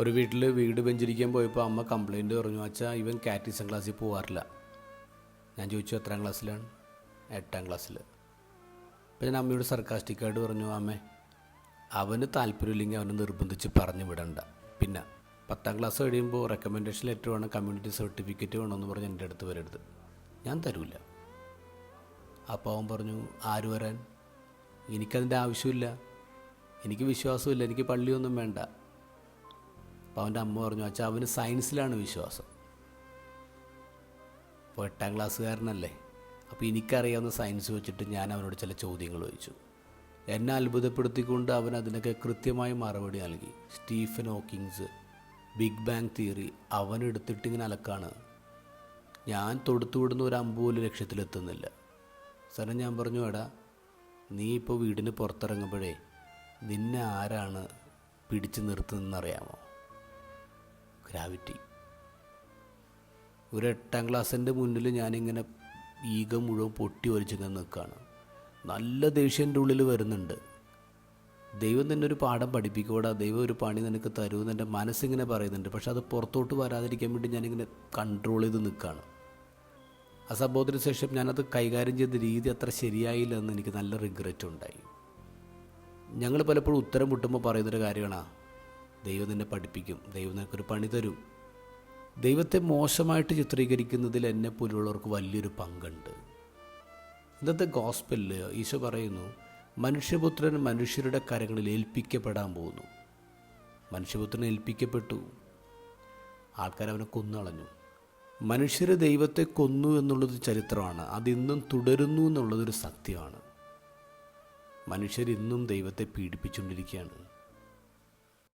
ഒരു വീട്ടിൽ വീട് വെഞ്ചരിക്കാൻ പോയപ്പോൾ അമ്മ കംപ്ലയിൻറ്റ് പറഞ്ഞു, അച്ഛാ ഇവൻ കാറ്റീസം ക്ലാസ്സിൽ പോകാറില്ല. ഞാൻ ചോദിച്ചു എത്രാം ക്ലാസ്സിലാണ്? 8ാം ക്ലാസ്സിൽ. അപ്പോൾ ഞാൻ അമ്മയോട് സർക്കാസ്റ്റിക്കായിട്ട് പറഞ്ഞു, അമ്മേ അവന് താല്പര്യമില്ലെങ്കിൽ അവനെ നിർബന്ധിച്ച് പറഞ്ഞു വിടണ്ട. പിന്നെ 10ാം ക്ലാസ് കഴിയുമ്പോൾ റെക്കമെൻഡേഷൻ ലെറ്റർ വേണം, കമ്മ്യൂണിറ്റി സർട്ടിഫിക്കറ്റ് വേണമെന്ന് പറഞ്ഞ് എൻ്റെ അടുത്ത് വരരുത്, ഞാൻ തരൂല. അപ്പോൾ അവൻ പറഞ്ഞു, ആര് വരാൻ? എനിക്കതിൻ്റെ ആവശ്യമില്ല, എനിക്ക് വിശ്വാസമില്ല, എനിക്ക് പള്ളിയൊന്നും വേണ്ട. അപ്പോൾ അവൻ്റെ അമ്മ പറഞ്ഞു, അച്ഛാ അവന് സയൻസിലാണ് വിശ്വാസം. അപ്പോൾ 8ാം ക്ലാസ്സുകാരനല്ലേ, അപ്പോൾ എനിക്കറിയാവുന്ന സയൻസ് വെച്ചിട്ട് ഞാൻ അവനോട് ചില ചോദ്യങ്ങൾ ചോദിച്ചു. എന്നെ അത്ഭുതപ്പെടുത്തിക്കൊണ്ട് അവൻ അതിനൊക്കെ കൃത്യമായി മറുപടി നൽകി. Stephen Hawkings, big bang theory അവനെടുത്തിട്ടിങ്ങനെ അലക്കാണ്. ഞാൻ തൊടുത്തുവിടുന്ന ഒരു അമ്പ് പോലും ലക്ഷ്യത്തിലെത്തുന്നില്ല. സാറേ ഞാൻ പറഞ്ഞു, എടാ നീ ഇപ്പോൾ വീടിന് പുറത്തിറങ്ങുമ്പോഴേ നിന്നെ ആരാണ് പിടിച്ചു നിർത്തുന്നതെന്നറിയാമോ? ഗ്രാവിറ്റി. ഒരു 8ാം ക്ലാസ്സിൻ്റെ മുന്നിൽ ഞാനിങ്ങനെ ഈഗ മുഴുവൻ പൊട്ടി ഒലിച്ചിങ്ങനെ നിൽക്കുകയാണ്. നല്ല ദേഷ്യം എൻ്റെ ഉള്ളിൽ വരുന്നുണ്ട്. ദൈവം തന്നെ ഒരു പാഠം പഠിപ്പിക്കൂടാ, ദൈവം ഒരു പണി നിനക്ക് തരുമെന്ന് എൻ്റെ മനസ്സിങ്ങനെ പറയുന്നുണ്ട്. പക്ഷെ അത് പുറത്തോട്ട് വരാതിരിക്കാൻ വേണ്ടി ഞാനിങ്ങനെ കൺട്രോൾ ചെയ്ത് നിൽക്കുകയാണ്. ആ സംഭവത്തിന് ശേഷം ഞാനത് കൈകാര്യം ചെയ്ത രീതി അത്ര ശരിയായില്ല എന്ന് എനിക്ക് നല്ല റിഗ്രറ്റ് ഉണ്ടായി. ഞങ്ങൾ പലപ്പോഴും ഉത്തരം മുട്ടുമ്പോൾ പറയുന്നൊരു കാര്യമാണ്, ദൈവം നിന്നെ പഠിപ്പിക്കും, ദൈവം നിനക്കൊരു പണി തരും. ദൈവത്തെ മോശമായിട്ട് ചിത്രീകരിക്കുന്നതിൽ എന്നെ പോലുള്ളവർക്ക് വലിയൊരു പങ്കുണ്ട്. ഇന്നത്തെ ഗോസ്പലിൽ ഈശോ പറയുന്നു, മനുഷ്യപുത്രൻ മനുഷ്യരുടെ കരങ്ങളിൽ ഏൽപ്പിക്കപ്പെടാൻ പോകുന്നു. മനുഷ്യപുത്രൻ ഏൽപ്പിക്കപ്പെട്ടു, ആൾക്കാരവനെ കൊന്നളഞ്ഞു. മനുഷ്യർ ദൈവത്തെ കൊന്നു എന്നുള്ളത് ചരിത്രമാണ്, അതിന്നും തുടരുന്നു എന്നുള്ളതൊരു സത്യമാണ്. മനുഷ്യരിന്നും ദൈവത്തെ പീഡിപ്പിച്ചുകൊണ്ടിരിക്കുകയാണ്.